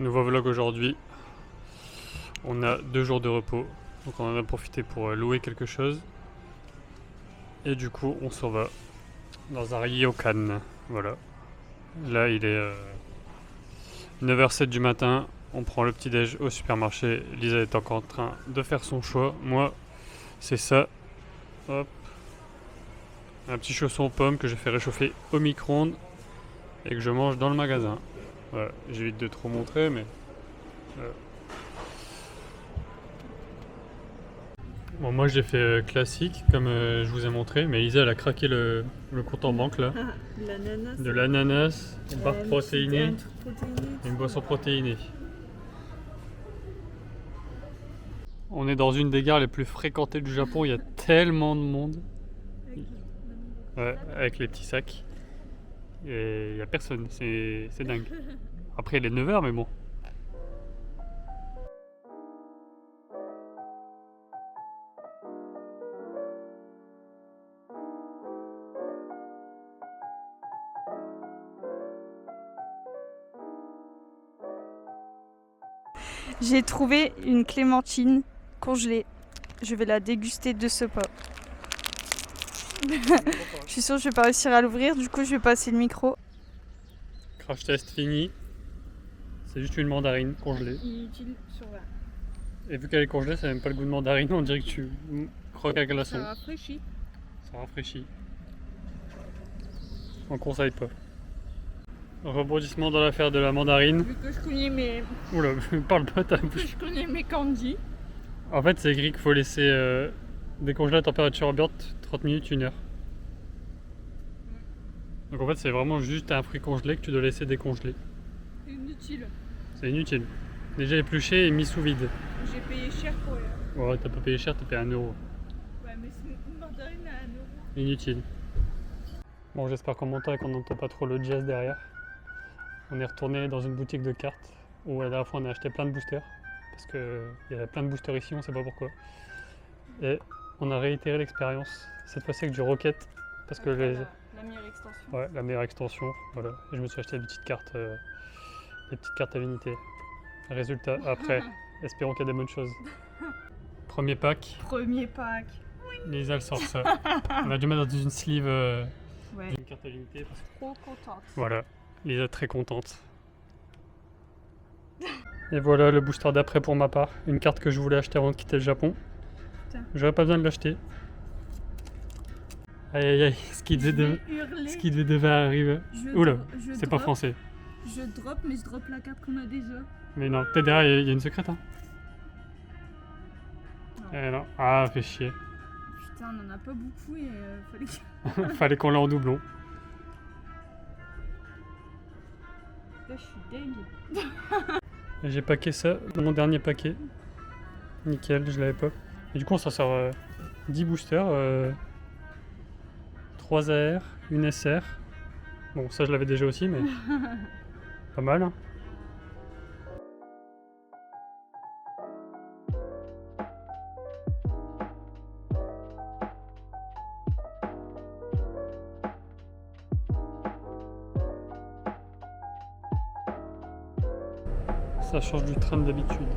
Nouveau vlog aujourd'hui. On a 2 jours de repos. Donc on en a profité pour louer quelque chose. Et du coup on s'en va dans un ryokan. Voilà. Là il est 9h07 du matin. On prend le petit déj au supermarché. Lisa est encore en train de faire son choix. Moi c'est ça. Hop. Un petit chausson aux pommes que j'ai fait réchauffer au micro-ondes. Et que je mange dans le magasin. Voilà. J'évite de trop montrer mais... Bon, moi j'ai fait classique comme je vous ai montré, mais Lisa elle a craqué le compte en banque là. L'ananas. De l'ananas, une barre protéinée, Un truc protéiné. une boisson protéinée. On est dans une des gares les plus fréquentées du Japon, il y a tellement de monde. Ouais, avec les petits sacs. Et il n'y a personne, c'est dingue. Après il est 9h mais bon. J'ai trouvé une clémentine congelée. Je vais la déguster de ce pas. Je suis sûre que je vais pas réussir à l'ouvrir, du coup je vais passer le micro. Crash test fini. C'est juste une mandarine congelée. Inutile sur la... Et vu qu'elle est congelée, ça n'a même pas le goût de mandarine, on dirait que tu croques un glaçon. Ça rafraîchit. Ça rafraîchit. On conseille pas. Rebondissement dans l'affaire de la mandarine. Vu que je connais mes... Oula, parle pas ta que bouche. je connais mes candies. En fait, c'est écrit qu'il faut laisser décongeler à température ambiante 30 minutes, 1 heure. Donc en fait, c'est vraiment juste un fruit congelé que tu dois laisser décongeler. Inutile. C'est inutile. Déjà épluché et mis sous vide. J'ai payé cher pour elle. Ouais, t'as pas payé cher, t'as payé 1 euro. Ouais, mais c'est une mandarine à 1 euro. Inutile. Bon, j'espère qu'on m'entend et qu'on n'entend pas trop le jazz derrière. On est retourné dans une boutique de cartes où la dernière fois on a acheté plein de boosters. Parce qu'il y avait plein de boosters ici, on sait pas pourquoi. Et on a réitéré l'expérience, cette fois-ci avec du Rocket. Parce que La meilleure extension. ouais, la meilleure extension. Voilà. Et je me suis acheté des petites cartes à l'unité. Résultat, après, espérons qu'il y a des bonnes choses. Premier pack, Premier pack. Lisa elle sort ça. On a dû mettre dans une sleeve Ouais. une carte à l'unité. Parce que... Trop contente. Voilà, Lisa très contente. Et voilà le booster d'après pour ma part. Une carte que je voulais acheter avant de quitter le Japon. Putain. J'aurais pas besoin de l'acheter. Aïe aïe aïe, ce qui devait arriver. Oula, c'est pas français. Je drop, mais je drop la carte qu'on a déjà. Mais non, peut-être derrière il y a une secrète. Hein. Non. Eh non, ah, fait chier. Putain, on en a pas beaucoup et fallait que... Fallait qu'on l'ait en doublon. Là, je suis dingue. Et j'ai packé ça dans mon dernier paquet. Nickel, je l'avais pas. Et du coup, on s'en sort 10 boosters. 3 AR, une SR. Bon, ça je l'avais déjà aussi, mais pas mal. Hein. Ça change du train d'habitude.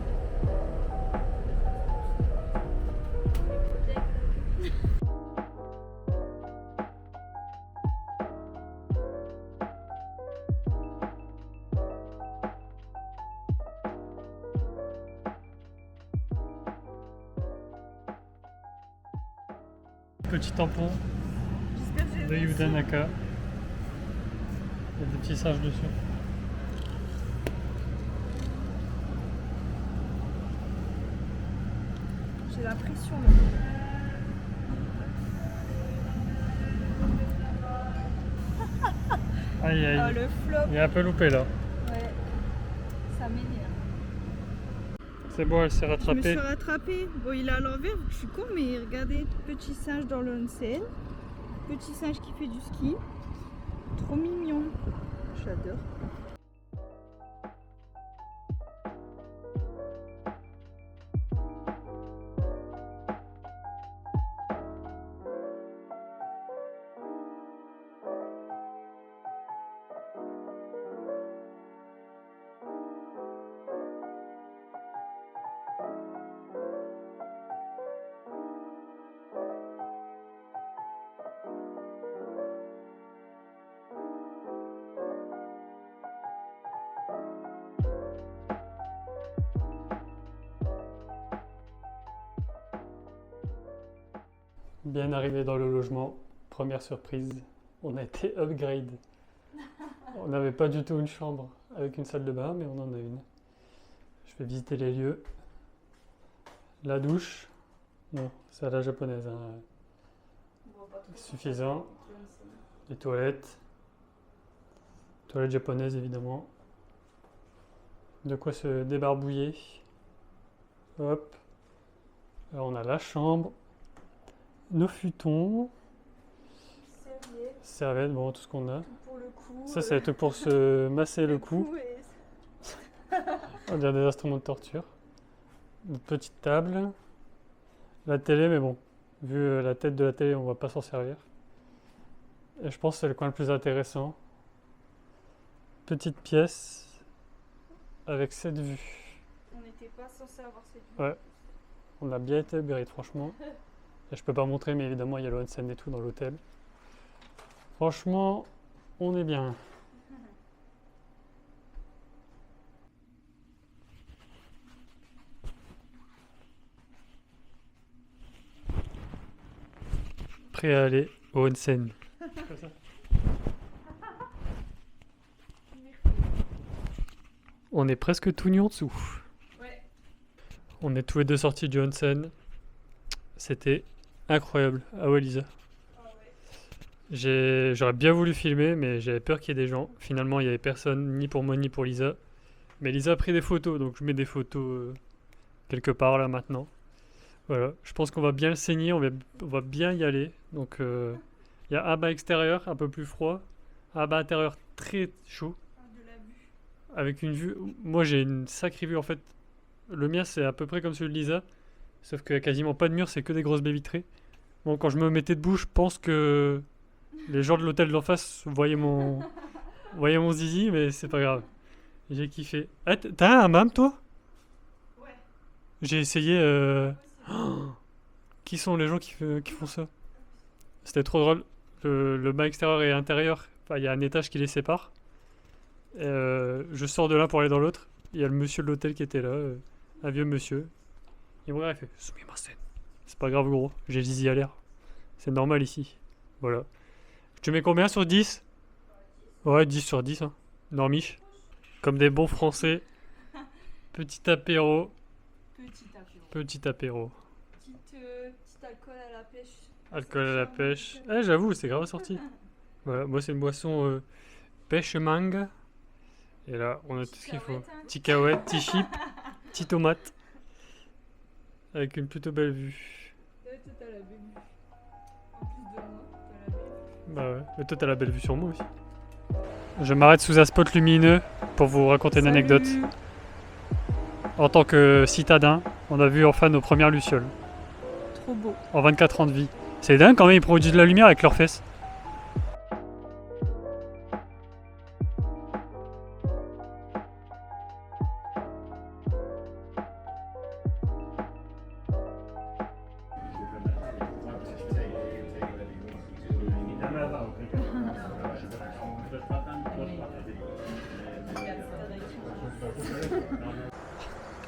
Petit tampon de Yudanaka. Il y a des petits singes dessus. J'ai la pression Aïe aïe. là. Oh, le flop. Il est un peu loupé là. Ouais. Ça m'énerve. C'est bon, elle s'est Je me rattrapée. suis rattrapée. Bon, il est à l'envers, je suis con, mais regardez, petit singe dans le onsen. Petit singe qui fait du ski. Trop mignon. J'adore. Bien arrivé dans le logement, première surprise, on a été upgrade. On n'avait pas du tout une chambre avec une salle de bain, mais on en a une. Je vais visiter les lieux. La douche, non, c'est à la japonaise, hein. Suffisant. Les toilettes. Toilettes japonaises évidemment. De quoi se débarbouiller. Hop. Alors on a la chambre. Nos futons. Serviettes, bon tout ce qu'on a. Pour le cou. Ça va être pour se masser le cou. et- On dirait des instruments de torture. Une petite table. La télé, mais bon, vu la tête de la télé, on va pas s'en servir. Et je pense que c'est le coin le plus intéressant. Petite pièce avec cette vue. On n'était pas censé avoir cette vue. Ouais. On a bien été upgrade, franchement. Et je peux pas montrer, mais évidemment, il y a le onsen et tout dans l'hôtel. Franchement, on est bien. Prêt à aller au onsen. On est presque tout nu en dessous. Ouais. On est tous les deux sortis du onsen. C'était incroyable. Ah ouais, Lisa. Ah ouais. J'aurais bien voulu filmer, mais j'avais peur qu'il y ait des gens. Finalement, il n'y avait personne, ni pour moi, ni pour Lisa. Mais Lisa a pris des photos, donc je mets des photos quelque part là maintenant. Voilà, je pense qu'on va bien le saigner, on va bien y aller. Donc, il y a un bas extérieur, un peu plus froid. Un bas intérieur très chaud, Ah, de la vue. avec une vue. Moi, j'ai une sacrée vue en fait. Le mien, c'est à peu près comme celui de Lisa. Sauf qu'il n'y a quasiment pas de mur, c'est que des grosses baies vitrées. Bon, quand je me mettais debout, je pense que les gens de l'hôtel d'en face voyaient mon zizi, mais c'est pas grave. J'ai kiffé. Ah, t'as un hammam, toi? Ouais. J'ai essayé. Qui sont les gens qui font ça? C'était trop drôle. Le bain extérieur et intérieur, enfin, il y a un étage qui les sépare. Et, je sors de l'un pour aller dans l'autre. Il y a le monsieur de l'hôtel qui était là, un vieux monsieur. Il me regarde, il fait Sumimasen. C'est pas grave, gros, j'ai le zizi à l'air. C'est normal ici. Voilà. Je te mets combien sur 10? Ouais, 10 sur 10. Hein. Normiche. Comme des bons français. Petit apéro. Petit apéro. Petit apéro. Petit alcool à la pêche. Alcool à la pêche. Eh, j'avoue, c'est grave sorti. Voilà, moi c'est une boisson pêche mangue. Et là, on a tout ce qu'il faut. Petit cacahuète, petit chip, petit tomate. Avec une plutôt belle vue. Ouais, toi, t'as la belle vue. En plus de moi, t'as la belle vue. Bah ouais, mais toi t'as la belle vue sur moi aussi. Je m'arrête sous un spot lumineux pour vous raconter une anecdote. Salut. En tant que citadin, on a vu enfin nos premières lucioles Trop beau. en 24 ans de vie. C'est dingue quand même, ils produisent de la lumière avec leurs fesses.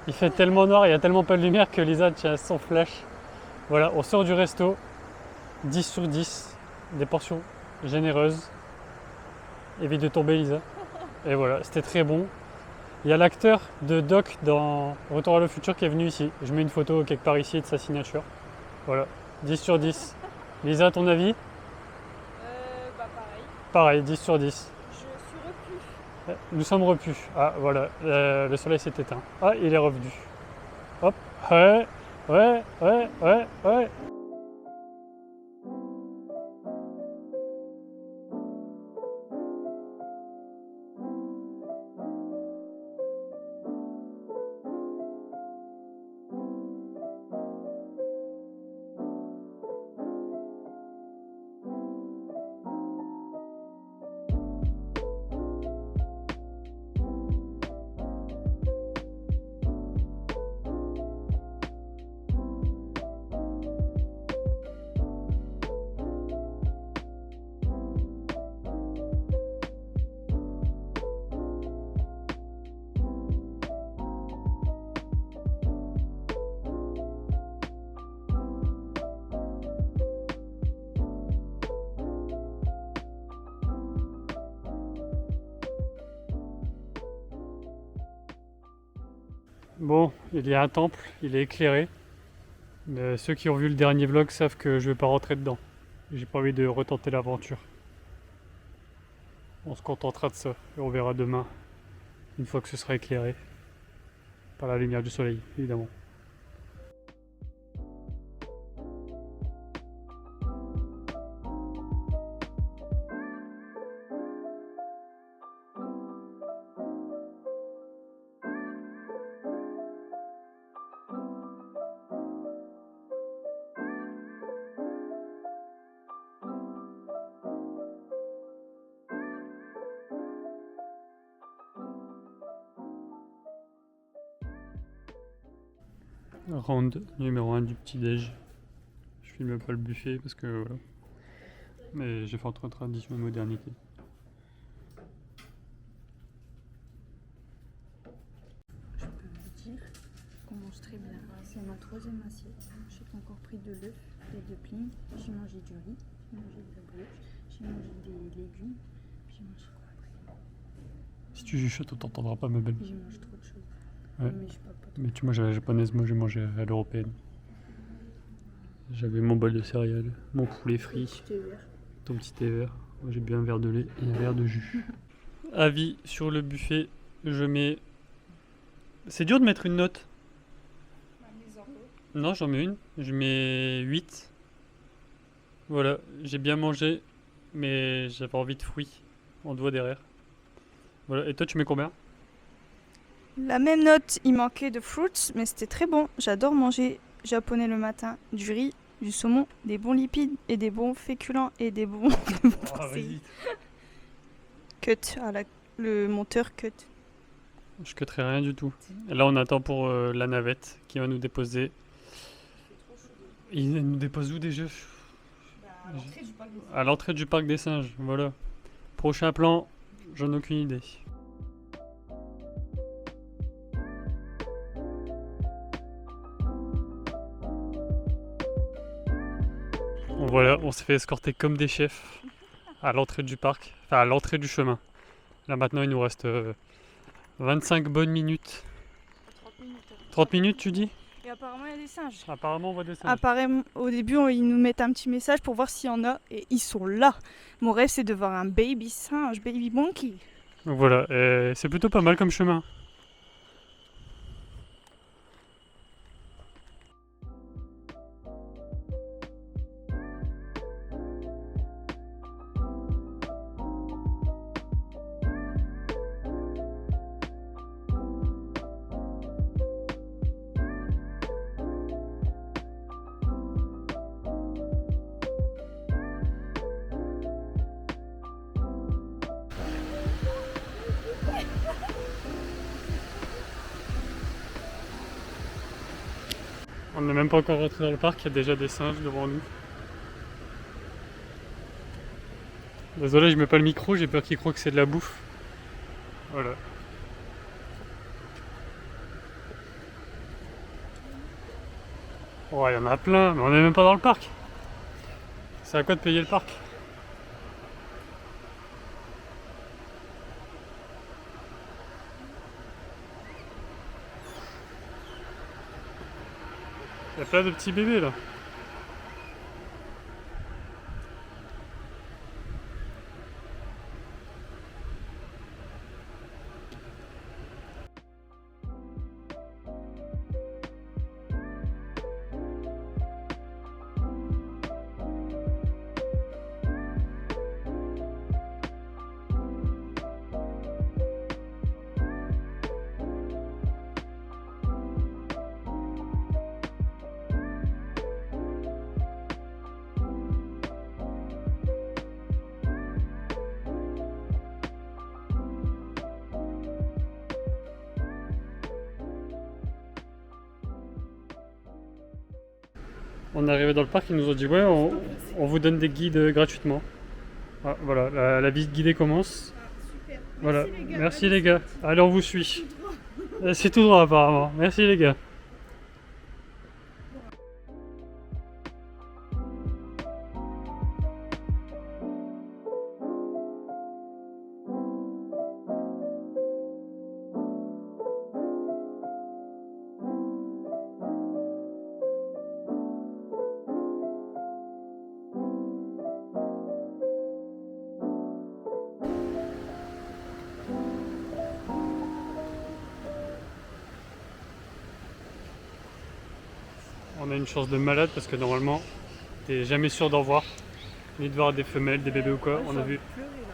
Il fait tellement noir, il y a tellement pas de lumière que Lisa tient son flash. Voilà, on sort du resto. 10 sur 10. Des portions généreuses. Évite de tomber, Lisa. Et voilà, c'était très bon. Il y a l'acteur de Doc dans Retour à le futur qui est venu ici. Je mets une photo quelque part ici de sa signature. Voilà, 10 sur 10. Lisa, ton avis? Bah pareil. Pareil, 10 sur 10. Je suis repus. Nous sommes repus. Ah, voilà, le soleil s'est éteint. Ah, il est revenu. Hop, ouais, ouais, ouais, ouais, ouais. Bon, il y a un temple, il est éclairé. Mais ceux qui ont vu le dernier vlog savent que je vais pas rentrer dedans. J'ai pas envie de retenter l'aventure. On se contentera de ça et on verra demain, une fois que ce sera éclairé. Par la lumière du soleil, évidemment. Round numéro 1 du petit-déj. Je filme pas le buffet parce que voilà. Mais j'ai fait entre tradition et modernité. Je peux vous dire qu'on mange très bien. C'est ma troisième assiette. J'ai encore pris de l'œuf, des deux plines. J'ai mangé du riz, j'ai mangé de la brioche, j'ai mangé des légumes. J'ai mangé quoi après? Si tu chuchotes, on t'entendra pas, ma belle. J'ai mangé trop de choses. Ouais. Mais je parle pas trop. Mais tu manges à la japonaise, moi j'ai mangé à l'européenne. J'avais mon bol de céréales, mon poulet frit, Petit thé vert. ton petit thé vert. Moi j'ai bu un verre de lait et un verre de jus. Avis sur le buffet, je mets. C'est dur de mettre une note. Non, j'en mets une. Je mets 8. Voilà, j'ai bien mangé, mais j'avais envie de fruits en doigt derrière. Voilà, et toi tu mets combien? La même note, il manquait de fruits, mais c'était très bon. J'adore manger japonais le matin. Du riz, du saumon, des bons lipides et des bons féculents et des bons Ah, vas-y. cut. Le monteur cut. Je cutterai rien du tout. Et là on attend pour la navette qui va nous déposer. Il nous dépose où déjà? À l'entrée du parc des singes, voilà. Prochain plan, j'en ai aucune idée. Voilà, on s'est fait escorter comme des chefs à l'entrée du parc, enfin à l'entrée du chemin. Là maintenant il nous reste 25 bonnes minutes. 30 minutes. 30 minutes tu dis? Et apparemment il y a des singes. Apparemment on voit des singes. Apparemment, au début, ils nous mettent un petit message pour voir s'il y en a, et ils sont là. Mon rêve, c'est de voir un baby singe, baby monkey. Donc voilà, et c'est plutôt pas mal comme chemin. On n'est même pas encore rentré dans le parc, il y a déjà des singes devant nous. Désolé, je mets pas le micro, j'ai peur qu'ils croient que c'est de la bouffe. Voilà. Oh, il y en a plein, mais on n'est même pas dans le parc. C'est à quoi de payer le parc? Il y a plein de petits bébés là. On est arrivé dans le parc, ils nous ont dit ouais, on vous donne des guides gratuitement. Ah, voilà, la visite guidée commence. Super. Voilà, merci les gars. Allez, on vous suit. C'est tout droit apparemment. Merci les gars. On a une chance de malade parce que normalement, t'es jamais sûr d'en voir. Ni de voir des femelles, des bébés ou quoi. On a vu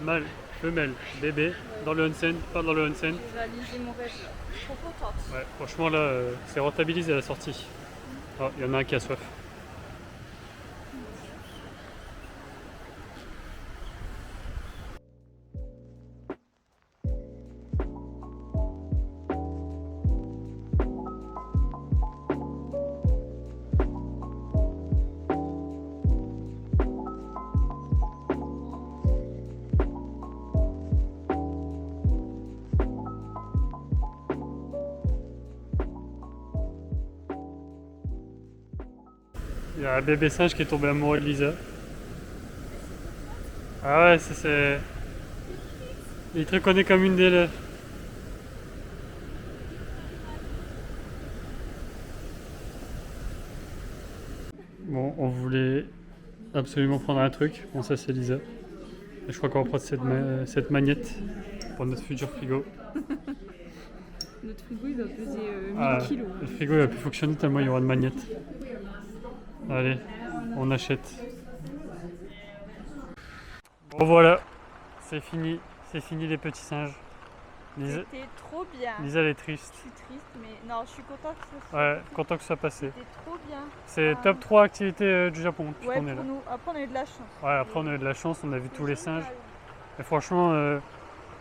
mâle, femelle, bébé, dans le onsen, pas dans le onsen. J'ai réalisé mon rêve là. Trop contente. Ouais, franchement là, c'est rentabilisé à la sortie. Oh, il y en a un qui a soif. Il y a un bébé singe qui est tombé amoureux de Lisa. Ah ouais, c'est... Il te reconnaît comme une d'elles. Bon, on voulait absolument prendre un truc. Bon, ça c'est Lisa. Et je crois qu'on va prendre cette magnette pour notre futur frigo. Notre frigo il va peser 1000 Ah, kilos. le frigo il va plus fonctionner tellement il y aura de magnettes. Allez, on achète. Bon voilà, c'est fini les petits singes. Lisa, C'était trop bien. Lisa elle est triste. Je suis triste, mais non, je suis contente que ça soit. Ouais, content que ce soit passé. C'était trop bien. C'est top 3 activités du Japon depuis Ouais, qu'on pour est là. nous. Après, on a eu de la chance. Ouais, après on a eu de la chance, on a vu tous les singes. Et franchement,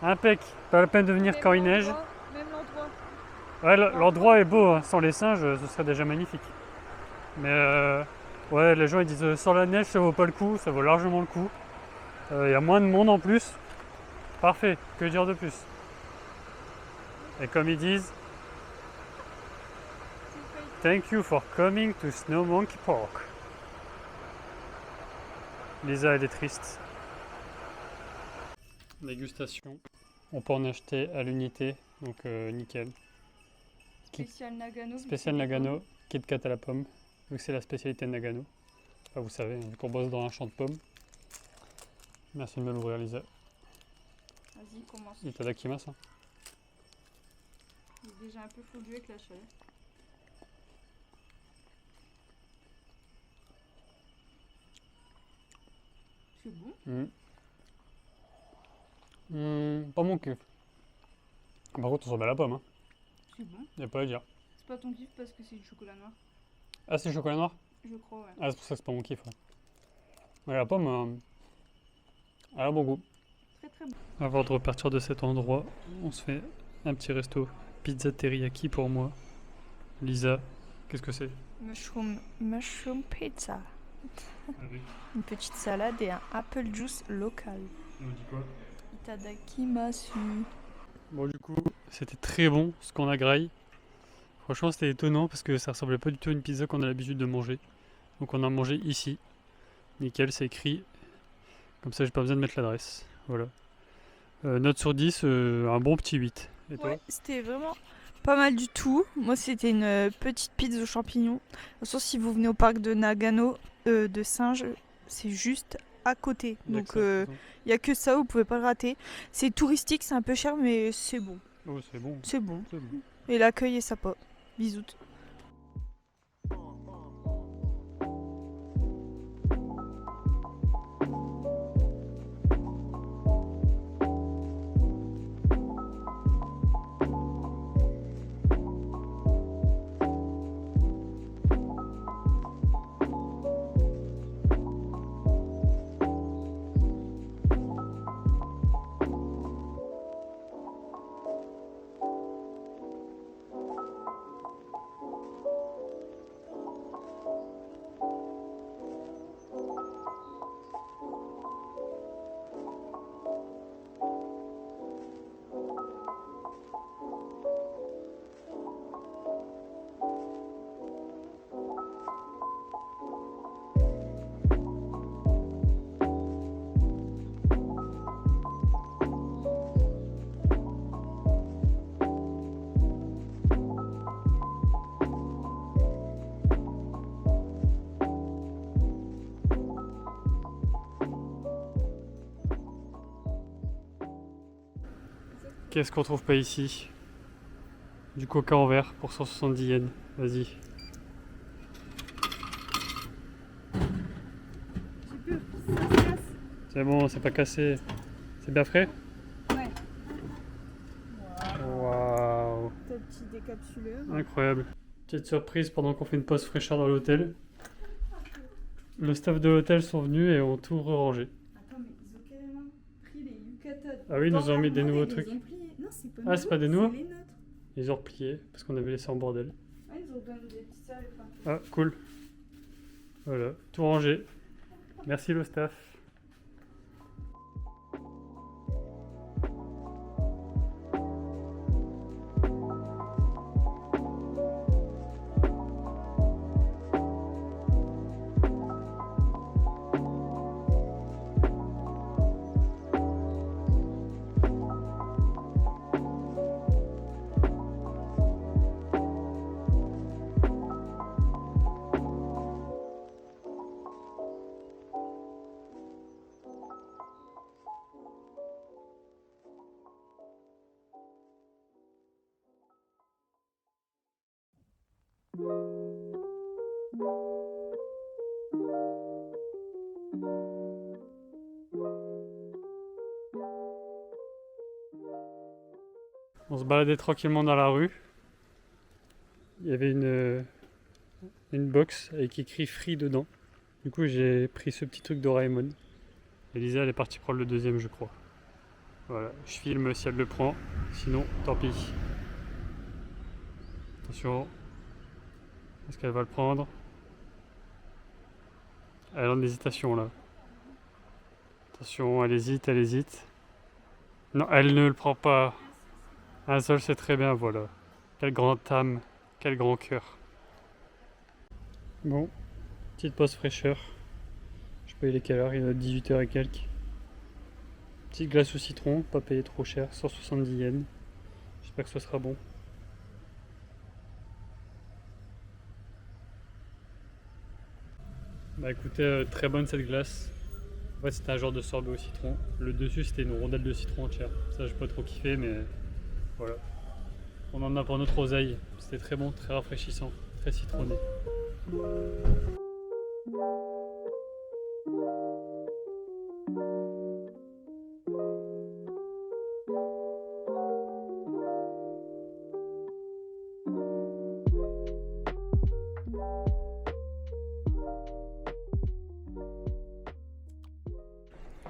impec. Pas la peine de venir quand il neige. Même l'endroit. Ouais, l'endroit est beau, hein. Sans les singes, ce serait déjà magnifique. Mais ouais, les gens ils disent sans la neige ça vaut pas le coup, ça vaut largement le coup. Il y a moins de monde en plus. Parfait, que dire de plus? Et comme ils disent, thank you for coming to Snow Monkey Park. Lisa elle est triste. Dégustation. On peut en acheter à l'unité, donc nickel. Spécial Nagano. Spécial Nagano, Kit Kat à la pomme, vu que c'est la spécialité de Nagano. Enfin, vous savez, vu qu'on bosse dans un champ de pommes. Merci de me l'ouvrir, Lisa. Vas-y, commence. Itadakimasu. Hein. Il est déjà un peu fondu avec la chaleur. C'est bon. Pas mon kiff. Par contre, on se met à la pomme. Hein. C'est bon. Y'a pas à dire. C'est pas ton kiff parce que c'est du chocolat noir. Ah, c'est chocolat noir? Je crois, ouais. Ah, c'est pour ça que c'est pas mon kiff. Ouais. Ouais, la pomme, elle a bon goût. Très très bon. Avant de repartir de cet endroit, on se fait un petit resto. Pizza teriyaki pour moi. Lisa, qu'est-ce que c'est? Mushroom pizza. Une petite salade et un apple juice local. On dit quoi? Itadakimasu. Bon, du coup, c'était très bon ce qu'on a graille. Franchement, c'était étonnant parce que ça ressemblait pas du tout à une pizza qu'on a l'habitude de manger. Donc, on a mangé ici. Nickel, c'est écrit. Comme ça, j'ai pas besoin de mettre l'adresse. Voilà. Note sur 10, un bon petit 8. Et toi? Ouais, c'était vraiment pas mal du tout. Moi, c'était une petite pizza aux champignons. De toute façon, si vous venez au parc de Nagano, de Singes, c'est juste à côté. Donc, il n'y a que ça, vous pouvez pas le rater. C'est touristique, c'est un peu cher, mais c'est bon. Oh, c'est bon. C'est bon. C'est bon. Et l'accueil est sympa. Bisous. Qu'est-ce qu'on trouve pas ici? Du coca en verre pour 170 yens. Vas-y. C'est bon, c'est pas cassé. C'est bien frais? Ouais. Waouh. T'as le petit décapsuleur. Incroyable. Petite surprise pendant qu'on fait une pause fraîcheur dans l'hôtel. Le staff de l'hôtel sont venus et ont tout rangé. Attends, mais ils ont carrément pris les yucatan. Ah oui, ils nous ont mis des nouveaux Ils trucs. les ont pliés. Non, c'est pas Ah, c'est pas des nouveaux? C'est les nôtres. Ils ont replié parce qu'on avait laissé en bordel. Ah, ils ont donné des petits serviettes. Ah, cool. Voilà, tout rangé. Merci le staff. On se baladait tranquillement dans la rue. Il y avait une box avec écrit Free dedans. Du coup, j'ai pris ce petit truc Doraemon. Elisa, elle est partie prendre le deuxième, je crois. Voilà, je filme si elle le prend. Sinon, tant pis. Attention. Est-ce qu'elle va le prendre? Elle est en hésitation là. Attention, elle hésite, elle hésite. Non, elle ne le prend pas. Un seul, c'est très bien, voilà. Quelle grande âme, quel grand cœur. Bon, petite pause fraîcheur. Je sais pas il est quelle heure, il est 18h et quelques. Petite glace au citron, pas payé trop cher, 170 yens. J'espère que ce sera bon. Bah écoutez, très bonne cette glace. En fait c'était un genre de sorbet au citron. Le dessus c'était une rondelle de citron entière. Ça j'ai pas trop kiffé mais voilà. On en a pour notre oseille. C'était très bon, très rafraîchissant, très citronné.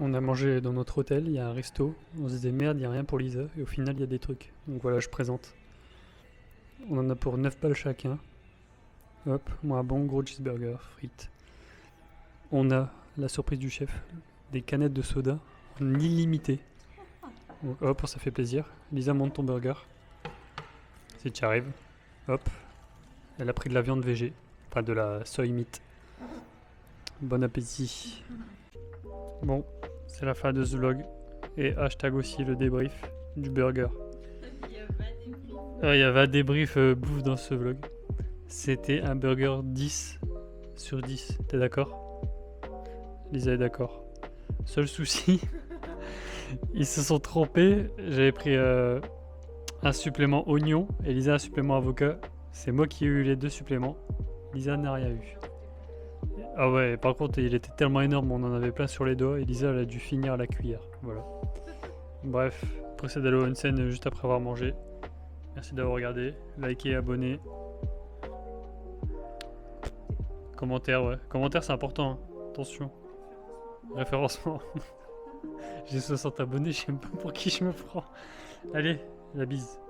On a mangé dans notre hôtel, il y a un resto. On se disait merde, il n'y a rien pour Lisa. Et au final, il y a des trucs. Donc voilà, je présente. On en a pour 9 balles chacun. Hop, moi un bon gros cheeseburger, frites. On a la surprise du chef, des canettes de soda en illimité. Donc hop, ça fait plaisir. Lisa, monte ton burger. Si tu arrives. Hop. Elle a pris de la viande végé. Enfin de la soy meat. Bon appétit. Bon, c'est la fin de ce vlog. Et hashtag aussi le débrief du burger. Il y avait un débrief bouffe dans ce vlog. C'était un burger 10 sur 10. T'es d'accord? Lisa est d'accord. Seul souci, ils se sont trompés. J'avais pris un supplément oignon et Lisa un supplément avocat. C'est moi qui ai eu les deux suppléments. Lisa n'a rien eu. Ah ouais, par contre, il était tellement énorme, on en avait plein sur les doigts et Lisa elle a dû finir à la cuillère. Voilà. Bref, procède d'aller au onsen juste après avoir mangé. Merci d'avoir regardé. Likez, abonnez. Commentaire, ouais. Commentaire, c'est important. Hein. Attention. Référencement. J'ai 60 abonnés, je sais même pas pour qui je me prends. Allez, la bise.